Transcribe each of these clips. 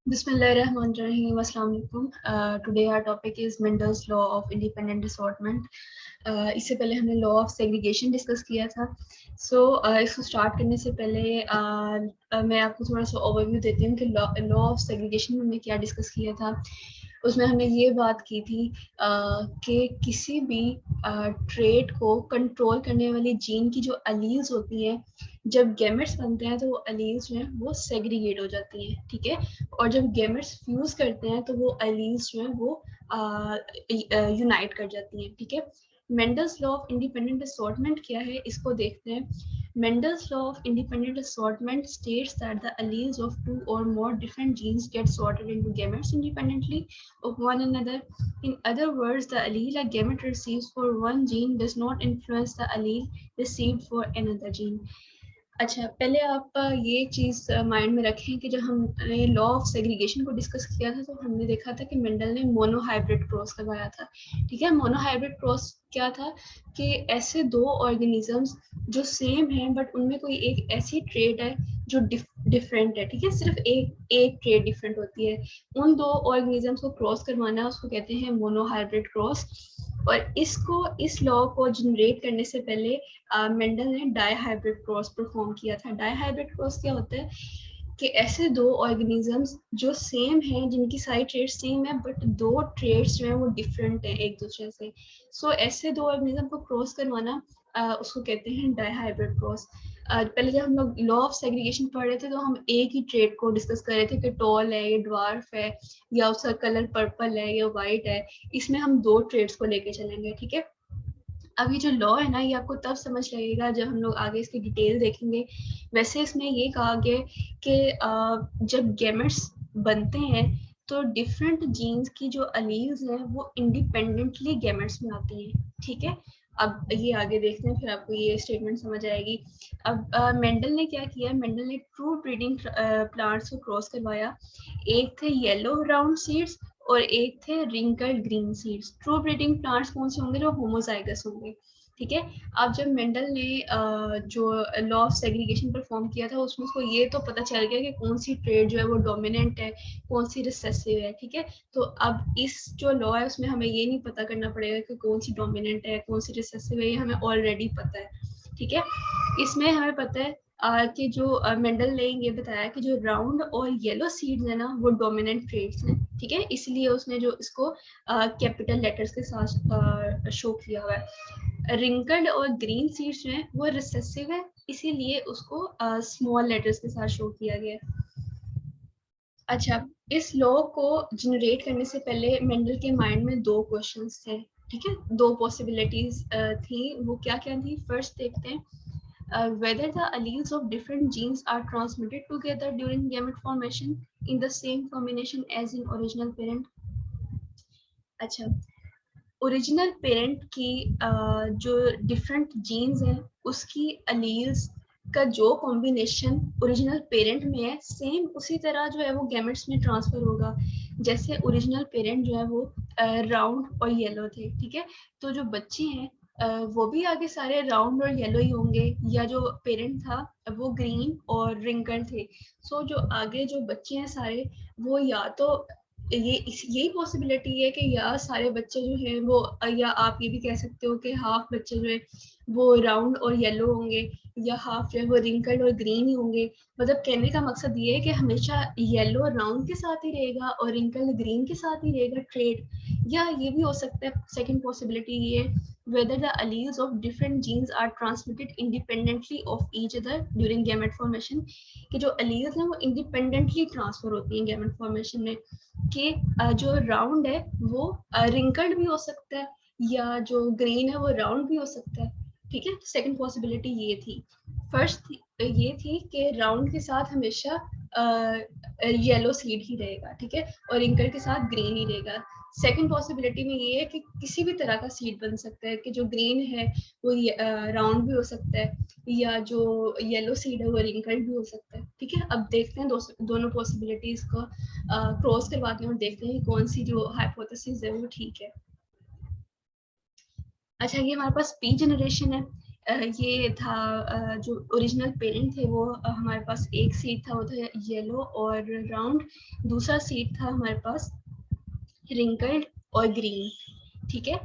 Bismillahirrahmanirrahim. Assalamu alaikum. Today our topic is Mendel's law of independent assortment. इससे पहले हमने law of segregation discuss किया था. इसको स्टार्ट करने से पहले मैं आपको थोड़ा सा ओवरव्यू देती हूँ कि लॉ ऑफ सेग्रीगेशन में हमने क्या डिस्कस किया था. उसमें हमने ये बात की थी कि किसी भी ट्रेट को कंट्रोल करने वाली जीन की जो अलील्स होती हैं, जब गैमेट्स बनते हैं तो वो अलील्स जो हैं वो सेग्रीगेट हो जाती हैं. ठीक है. और जब गैमेट्स फ्यूज करते हैं तो वो अलील्स जो हैं वो यूनाइट कर जाती हैं. ठीक है. Mendel's law of independent assortment क्या है, इसको देखते हैं. Mendel's law of independent assortment states that the alleles of two or more different genes get sorted into gametes independently of one another. In other words, the allele a gamete receives for one gene does not influence the allele received for another gene. अच्छा, पहले आप ये चीज़ mind में रखें कि जब हमने law of segregation को डिस्कस किया था तो हमने देखा था कि मेंडल ने मोनोहाइब्रिड क्रॉस करवाया था. ठीक है. मोनोहाइब्रिड क्रॉस क्या था कि ऐसे दो ऑर्गेनिजम्स जो सेम हैं बट उनमें कोई एक ऐसी ट्रेट है जो डिफरेंट है. ठीक है. सिर्फ एक ट्रेट डिफरेंट होती है. उन दो ऑर्गेनिजम्स को क्रॉस करवाना उसको कहते हैं मोनोहाइब्रिड क्रॉस. और इस लॉ को जनरेट करने से पहले मेंडल ने डाईहाइब्रिड क्रॉस परफॉर्म किया था. डाईहाइब्रिड क्रॉस क्या होता है कि ऐसे दो ऑर्गेनिजम्स जो सेम हैं, जिनकी सारी ट्रेड्स सेम है बट दो ट्रेड्स जो हैं वो डिफरेंट हैं एक दूसरे से. ऐसे दो ऑर्गेनिज्म को क्रॉस करवाना उसको कहते हैं डाईहाइब्रिड क्रॉस. पहले जब हम लोग लॉ ऑफ सेग्रीगेशन पढ़ रहे थे तो हम एक ही ट्रेड को डिस्कस कर रहे थे कि टॉल है या ड्वार्फ है या उसका कलर पर्पल है या वाइट है. इसमें हम दो ट्रेड्स को लेके चलेंगे. ठीक है. अब ये जो लॉ है ना, ये आपको तब समझ लगेगा जब हम लोग आगे इसकी डिटेल देखेंगे. वैसे इसमें ये कहा गया कि जब गैमेट्स बनते हैं तो डिफरेंट जीन्स की जो अलील्स हैं वो इंडिपेंडेंटली गैमेट्स में आती हैं. ठीक है. अब ये आगे देखते हैं, फिर आपको ये स्टेटमेंट समझ आएगी. अब मेंडल ने क्या किया, मेंडल ने ट्रू ब्रीडिंग प्लांट्स को क्रॉस करवाया. एक थे येलो राउंड सीड्स और एक थे wrinkled green seeds. True breeding plants कौन से होंगे, जो होमोजाइगस होंगे. ठीक है. अब जब मेंडल ने जो लॉ ऑफ सेग्रीगेशन परफॉर्म किया था उसमें उसको ये तो पता चल गया कि कौन सी ट्रेड जो है वो डोमिनेंट है, कौन सी रिसेसिव है. ठीक है. तो अब इस जो लॉ है उसमें हमें ये नहीं पता करना पड़ेगा कि कौन सी डोमिनेंट है कौन सी रिसेसिव है, ये हमें ऑलरेडी पता है. ठीक है. इसमें हमें पता है कि जो मेंडल ने ये बताया कि जो राउंड और येलो सीड्स है ना वो डोमिनेंट ट्रेड्स हैं. ठीक है. इसलिए उसने जो इसको कैपिटल लेटर्स के साथ शो किया हुआ है. रिंकल्ड और ग्रीन सीड्स जो हैं वो रिसेसिव है, इसीलिए उसको स्मॉल लेटर्स के साथ शो किया गया है. अच्छा, इस लॉ को जनरेट करने से पहले मेंडल के माइंड में दो क्वेश्चंस थे. ठीक है. दो पॉसिबिलिटीज थी. वो क्या क्या थी, फर्स्ट देखते हैं. Whether the alleles of different genes are transmitted together during gamete formation in the same combination as in original parent. अच्छा, ओरिजिनल पेरेंट की जो डिफरेंट जीन्स हैं उसकी अलील्स का जो कॉम्बिनेशन ओरिजिनल पेरेंट में है सेम उसी तरह जो है वो गैमेट्स में ट्रांसफर होगा. जैसे ओरिजिनल पेरेंट जो है वो राउंड और येलो थे. ठीक है. तो जो बच्चे हैं वो भी आगे सारे राउंड और येलो ही होंगे, या जो पेरेंट था वो ग्रीन और रिंकल थे. जो आगे जो बच्चे हैं सारे वो या तो यही पॉसिबिलिटी है कि या सारे बच्चे जो हैं वो, या आप ये भी कह सकते हो कि हाफ बच्चे जो है वो राउंड और येलो होंगे या हाफ जो है वो रिंकल्ड और ग्रीन ही होंगे. मतलब कहने का मकसद ये है कि हमेशा येलो राउंड के साथ ही रहेगा और रिंकल्ड ग्रीन के साथ ही रहेगा ट्रेड. या ये भी हो सकता है, सेकंड पॉसिबिलिटी ये है, whether the alleles of different genes are transmitted independently of each other during gamete formation. कि जो alleles हैं वो independently transfer होती हैं gamete formation में. कि जो राउंड है वो रिंकल्ड भी हो सकता है या जो ग्रीन है वो राउंड भी हो सकता है. ठीक है. सेकंड पॉसिबिलिटी ये थी. फर्स्ट ये थी कि राउंड के साथ हमेशा येलो सीड ही रहेगा. ठीक है. और रिंकल के साथ ग्रीन ही रहेगा. सेकंड पॉसिबिलिटी में ये है कि किसी भी तरह का सीड बन सकता है, कि जो ग्रीन है वो राउंड भी हो सकता है या जो येलो सीड है वो रिंकल्ड भी हो सकता है. ठीक है. अब देखते हैं दोनों पॉसिबिलिटीज को क्रॉस करवाते हैं और देखते हैं कौन सी जो हाइपोथेसिस है वो ठीक है. अच्छा, ये हमारे पास पी जनरेशन है. ये था जो ओरिजिनल पेरेंट थे वो हमारे पास एक सीड था, वो था येलो और राउंड। दूसरा सीड था हमारे पास रिंकल्ड और ग्रीन, ठीक है।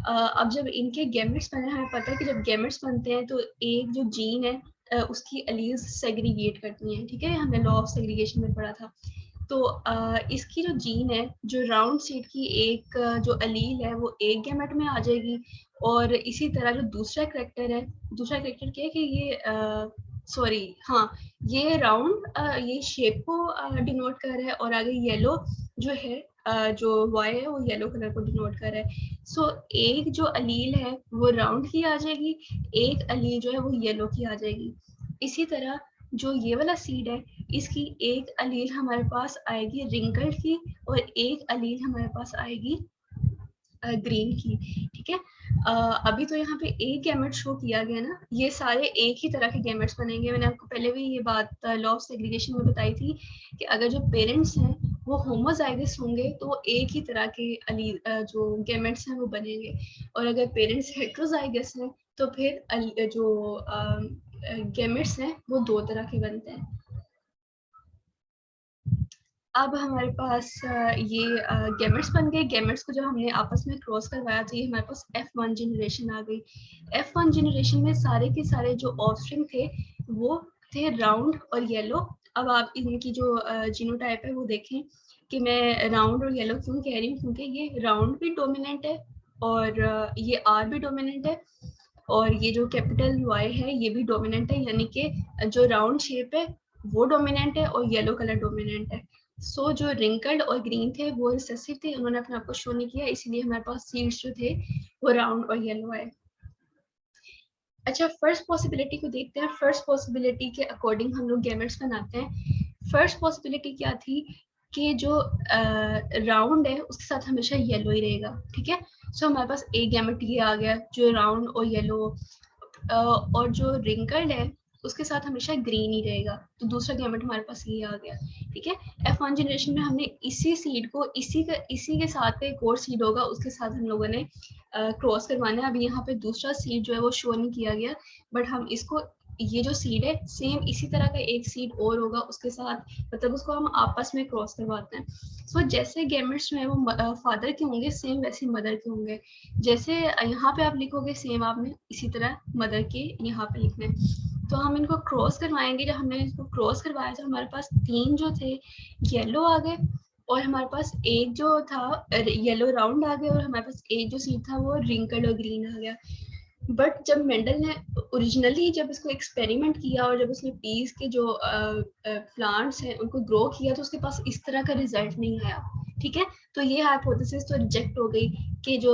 अब जब इनके गैमेट्स बने, हमें पता है कि जब गैमेट्स बनते हैं तो एक जो जीन है उसकी अलील्स सेग्रीगेट करती हैं, ठीक है, हमने लॉ ऑफ सेग्रीगेशन में पढ़ा था। तो इसकी जो जीन है, जो राउंड सीड की एक जो अलील है वो एक गैमेट में आ जाएगी, और इसी तरह जो दूसरा करेक्टर है, दूसरा करेक्टर क्या है कि ये सॉरी हाँ, ये राउंड ये शेप को डिनोट कर रहा है, और आगे येलो जो है जो वाई है वो येलो कलर को डिनोट कर रहा है। सो एक जो अलील है वो राउंड की आ जाएगी, एक अलील जो है वो येलो की आ जाएगी। इसी तरह जो ये वाला सीड है, इसकी एक अलील हमारे पास आएगी रिंकल्ड की, और एक अलील हमारे पास आएगी ग्रीन की, ठीक है। अभी तो यहाँ पे एक गैमेट शो किया गया ना, ये सारे एक ही तरह के गैमेट्स बनेंगे। मैंने आपको पहले भी ये बात लॉ ऑफ सेग्रीगेशन में बताई थी कि अगर जो पेरेंट्स हैं वो होमोजाइगस होंगे तो वो एक ही तरह के जो गैमेट्स हैं वो बनेंगे, और अगर पेरेंट्स हेट्रोजाइगस हैं तो फिर जो गैमेट्स हैं वो दो तरह के बनते हैं। अब हमारे पास ये गैमेट्स बन गए। गैमेट्स को जब हमने आपस में क्रॉस करवाया तो ये हमारे पास F1 जनरेशन आ गई। F1 जनरेशन में सारे के सारे जो ऑफस्प्रिंग थे वो थे राउंड और येलो। अब आप इनकी जो जीनोटाइप है वो देखें कि मैं राउंड और येलो क्यों कह रही हूँ, क्योंकि ये राउंड भी डोमिनेंट है और ये R भी डोमिनेंट है, और ये जो कैपिटल Y है ये भी डोमिनेंट है, यानी कि जो राउंड शेप है वो डोमिनेंट है और येलो कलर डोमिनेंट है। सो जो रिंकल्ड और ग्रीन थे वो रिसेसिव थे, उन्होंने अपने आप को शो नहीं किया, इसलिए हमारे पास सीड्स जो थे वो राउंड और येलो आए। अच्छा, फर्स्ट पॉसिबिलिटी को देखते हैं। फर्स्ट पॉसिबिलिटी के अकॉर्डिंग हम लोग गैमेट्स बनाते हैं। फर्स्ट पॉसिबिलिटी क्या थी कि जो राउंड है उसके साथ हमेशा येलो ही रहेगा, ठीक है। सो हमारे पास एक गैमेट ये आ गया जो राउंड और येलो, और जो रिंकल्ड है उसके साथ हमेशा ग्रीन ही रहेगा, तो दूसरा गैमेट हमारे पास ये आ गया, ठीक है। F1 जनरेशन में हमने इसी सीड को इसी के साथ एक और सीड होगा उसके साथ हम लोगों ने क्रॉस करवाना है। अभी यहाँ पे दूसरा सीड जो है वो शो नहीं किया गया, बट हम इसको ये जो सीड है सेम इसी तरह का एक सीड और होगा उसके साथ, मतलब उसको हम आपस में क्रॉस करवाते हैं। सो जैसे गैमेट्स जो है वो फादर के होंगे सेम वैसे मदर के होंगे। जैसे यहाँ पे आप लिखोगे सेम आपने इसी तरह मदर के यहाँ पे लिखना है। तो हम इनको क्रॉस करवाएंगे। जब हमने इसको क्रॉस करवाया तो हमारे पास तीन जो थे येलो आ गए, और हमारे पास एक जो था येलो राउंड आ गया, और हमारे पास एक जो सीड था वो रिंकल्ड और ग्रीन आ गया। बट जब मेंडल ने ओरिजिनली जब इसको एक्सपेरिमेंट किया और जब उसने पीस के जो प्लांट्स हैं उनको ग्रो किया तो उसके पास इस तरह का रिजल्ट नहीं आया, ठीक है। तो ये हाइपोथेसिस तो रिजेक्ट हो गई कि जो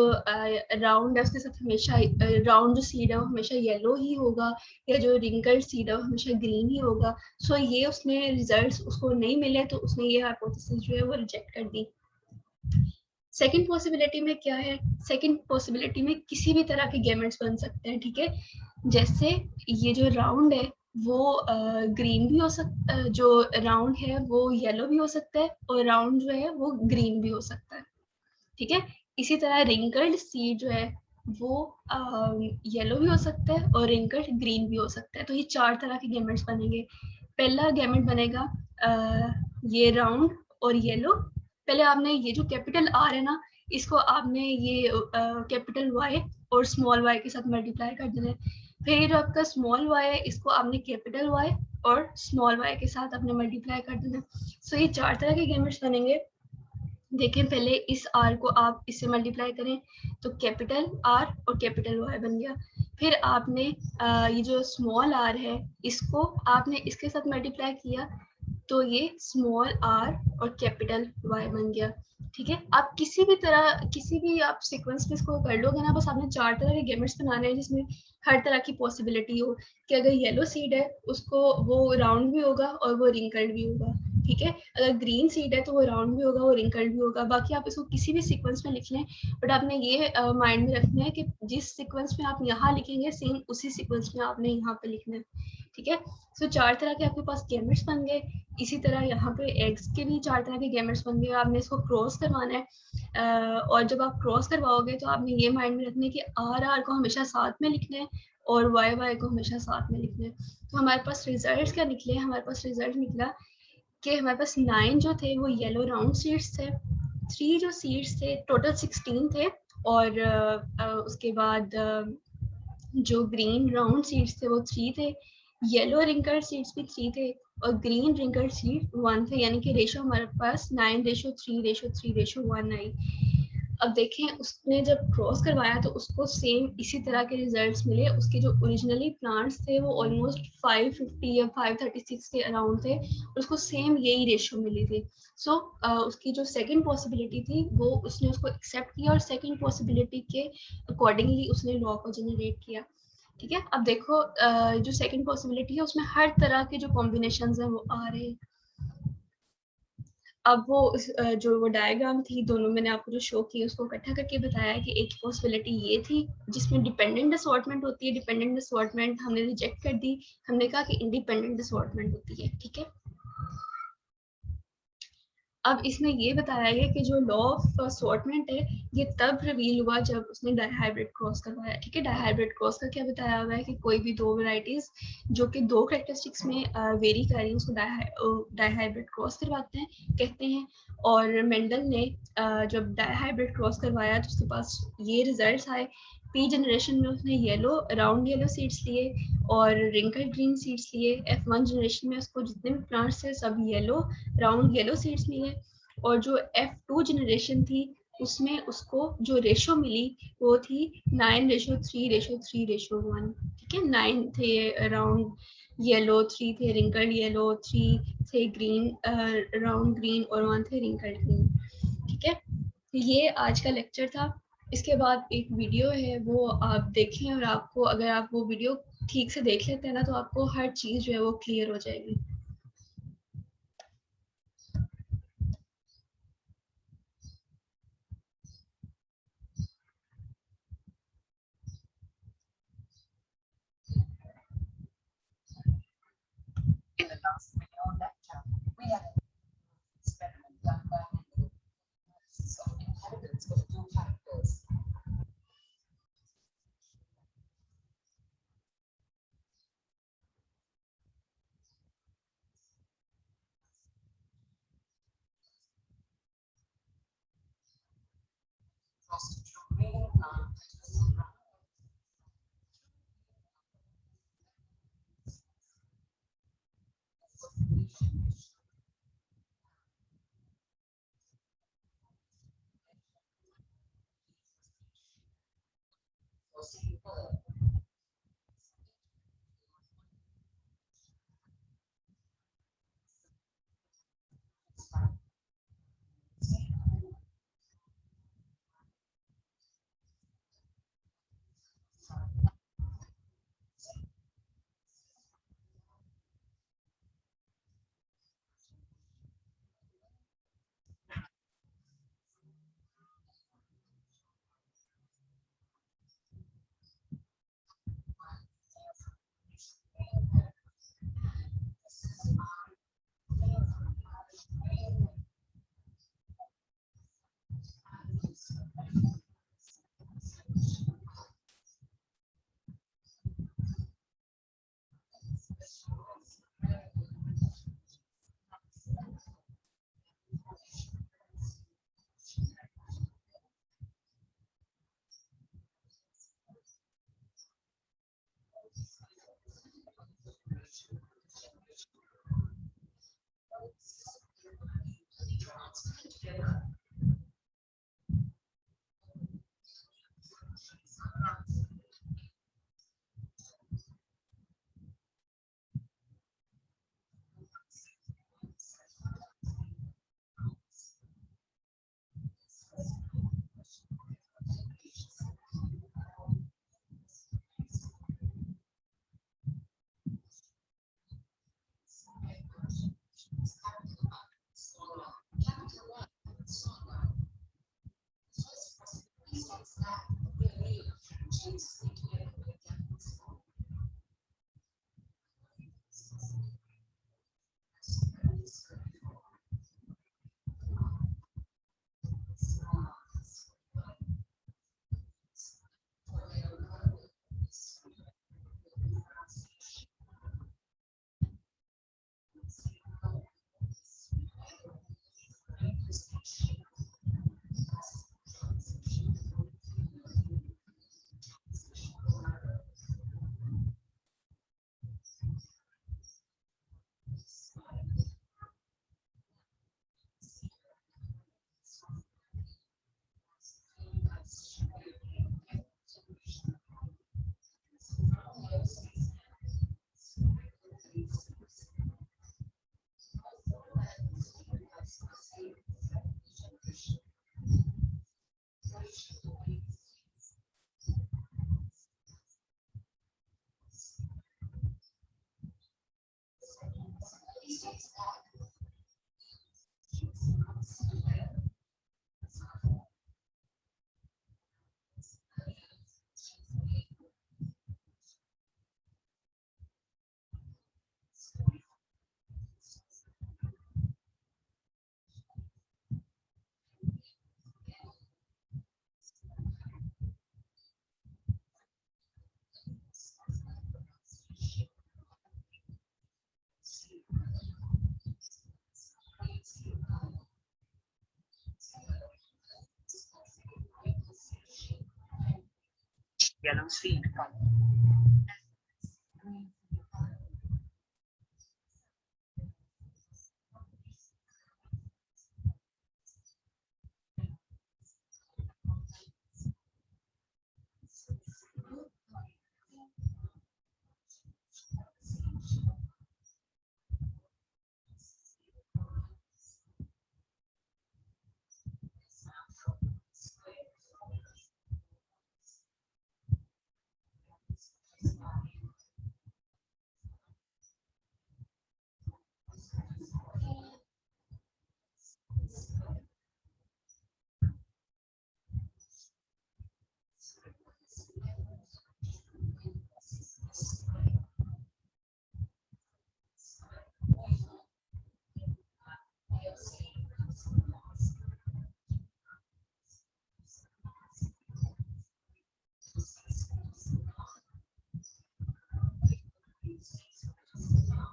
राउंड है उसके साथ हमेशा राउंड जो सीड है वो हमेशा येलो ही होगा, या जो रिंकल्ड सीड है वो हमेशा ग्रीन ही होगा। सो ये उसने रिजल्ट्स उसको नहीं मिले तो उसने ये हाइपोथेसिस जो है वो रिजेक्ट कर दी। सेकेंड पॉसिबिलिटी में क्या है, सेकेंड पॉसिबिलिटी में किसी भी तरह के गैमेट्स बन सकते हैं, ठीक है। जैसे ये जो राउंड है वो ग्रीन भी हो सकता, जो राउंड है वो येलो भी हो सकता है, और राउंड जो है वो ग्रीन भी हो सकता है, ठीक है। इसी तरह रिंकल्ड सीड जो है वो येलो भी हो सकता है और रिंकल्ड ग्रीन भी हो सकता है। तो ये चार तरह के गैमेट्स बनेंगे। पहला गैमेट बनेगा ये राउंड और येलो। पहले आपने ये जो कैपिटल आर है ना इसको आपने ये कैपिटल वाई और स्मॉल वाई के साथ मल्टीप्लाई कर देना है। फिर जो आपका स्मॉल वाई है इसको आपने कैपिटल वाई और स्मॉल वाई के साथ आपने मल्टीप्लाई कर देना है। सो ये चार तरह के गैमेट्स बनेंगे। देखें, पहले इस आर को आप इससे मल्टीप्लाई करें तो कैपिटल आर और कैपिटल वाई बन गया। फिर आपने ये जो स्मॉल आर है इसको आपने इसके साथ मल्टीप्लाई किया तो ये स्मॉल आर और कैपिटल वाई बन गया, ठीक है। आप किसी भी तरह किसी भी आप सीक्वेंस में इसको कर लोगे ना, बस आपने चार तरह के गैमेट्स बनाने हैं जिसमें हर तरह की पॉसिबिलिटी हो कि अगर येलो सीड है उसको वो राउंड भी होगा और वो रिंकल्ड भी होगा, ठीक है। अगर ग्रीन सीड है तो वो राउंड भी होगा वो रिंकल्ड भी होगा। बाकी आप इसको किसी भी सीक्वेंस में लिख लें, बट आपने ये माइंड में रखना है कि जिस सीक्वेंस में आप यहाँ लिखेंगे सेम उसी सीक्वेंस में आपने यहाँ पे लिखना है, ठीक है। सो चार तरह के आपके पास गैमेट्स बन गए। इसी तरह यहाँ पे एग्स के भी चार तरह के गैमेट्स बन गए। आपने इसको क्रॉस करवाना है, और जब आप क्रॉस करवाओगे तो आपने ये माइंड में रखना है कि आर आर को हमेशा साथ में लिखना है और वाई को हमेशा साथ में लिखना है। तो हमारे पास रिजल्ट क्या निकले, हमारे पास रिजल्ट निकला कि हमारे पास 9 जो थे वो येलो राउंड सीड्स थे, 3 जो सीड्स थे, टोटल 16 थे, और उसके बाद जो ग्रीन राउंड सीड्स थे वो 3 थे, येलो रिंकल्ड सीड्स भी 3 थे, और ग्रीन रिंकल्ड सीड 1 थे, यानी कि रेशो हमारे पास 9:3:3:1 आई। अब देखें उसने जब क्रॉस करवाया तो उसको सेम इसी तरह के रिजल्ट्स मिले। उसके जो ओरिजिनली प्लांट्स थे वो ऑलमोस्ट 550 या 536 के अराउंड थे, और उसको सेम यही रेशो मिली थी। सो उसकी जो सेकंड पॉसिबिलिटी थी वो उसने उसको एक्सेप्ट किया, और सेकंड पॉसिबिलिटी के अकॉर्डिंगली उसने लॉ को जनरेट किया। ठीक है, अब देखो जो सेकंड पॉसिबिलिटी है उसमें हर तरह के जो कॉम्बिनेशंस हैं वो आ रहे हैं। अब वो जो वो डायग्राम थी, दोनों मैंने आपको जो शो की उसको इकट्ठा करके बताया कि एक पॉसिबिलिटी ये थी जिसमें डिपेंडेंट असॉर्टमेंट होती है, डिपेंडेंट असॉर्टमेंट हमने रिजेक्ट कर दी, हमने कहा कि इंडिपेंडेंट असॉर्टमेंट होती है। ठीक है, अब इसमें ये बताया गया कि जो लॉ ऑफ असॉर्टमेंट है ये तब रिवील हुआ जब उसने डायहाइब्रिड क्रॉस करवाया। ठीक है, डायहाइब्रिड क्रॉस का क्या बताया हुआ है कि कोई भी दो वैरायटीज जो कि दो कैरेक्टरिस्टिक्स में वेरी कर रही है उसको डायहाइब्रिड क्रॉस करवाते हैं, कहते हैं। और मेंडल ने जब डायहाइब्रिड क्रॉस करवाया तो उसके पास ये रिजल्ट्स आए। पी जनरेशन में उसने येलो राउंड येलो सीड्स लिए और रिंकल ग्रीन सीड्स लिए। F1 जनरेशन में उसको जितने भी प्लांट्स थे सब येलो राउंड येलो सीड्स मिले। और जो F2 जनरेशन थी उसमें उसको जो रेशो मिली वो थी 9:3:3:1। ठीक है, 9 थे राउंड येलो, 3 थे रिंकल्ड येलो, 3 थे ग्रीन राउंड ग्रीन, और 1 थे रिंकल्ड ग्रीन। ठीक है, ये आज का लेक्चर था। इसके बाद एक वीडियो है वो आप देखें, और आपको अगर आप वो वीडियो ठीक से देख लेते हैं ना तो आपको हर चीज़ जो है वो क्लियर हो जाएगी। In the last video lecture, we had an experiment done by Mendel of inheritance of two factors. Crossed through green plant yellow seed color. Green seed color.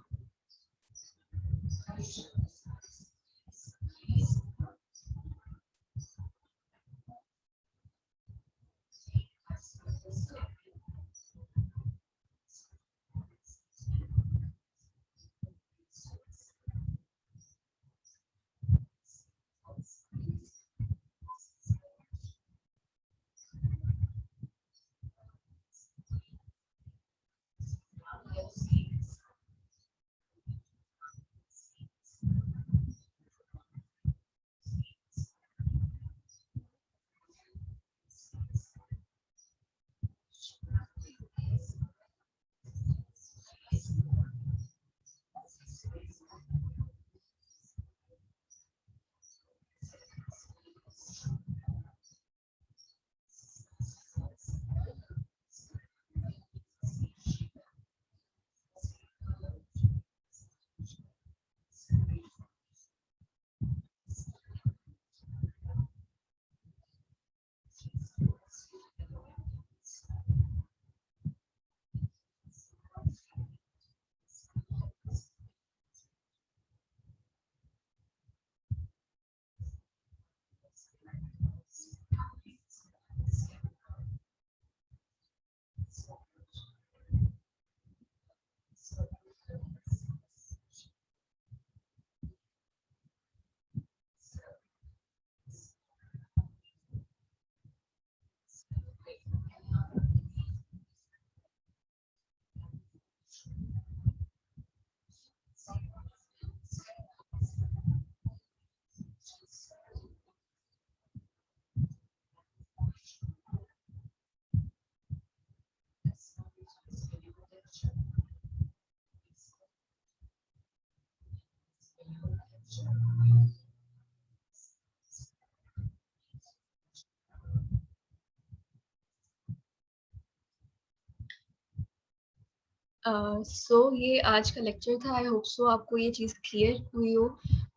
सो ये आज का लेक्चर था। आई होप सो आपको ये चीज़ clear हुई हो।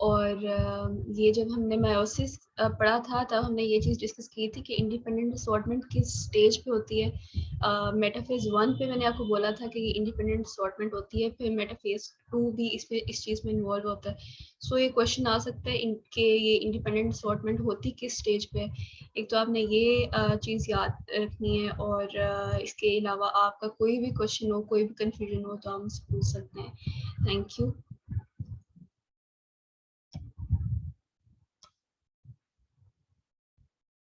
और ये जब हमने मायोसिस पढ़ा था तब हमने ये चीज़ डिस्कस की थी कि इंडिपेंडेंट असॉर्टमेंट किस स्टेज पे होती है। मेटाफेज 1 पे मैंने आपको बोला था कि ये इंडिपेंडेंट असॉर्टमेंट होती है, फिर मेटाफेज 2 भी इस चीज़ में इन्वॉल्व होता है। सो ये क्वेश्चन आ सकता है इनके ये इंडिपेंडेंट असॉर्टमेंट होती किस स्टेज पे है। एक तो आपने ये चीज़ याद रखनी है, और इसके अलावा आपका कोई भी क्वेश्चन हो, कोई भी कंफ्यूजन हो तो आप मुझसे पूछ सकते हैं। Thank you.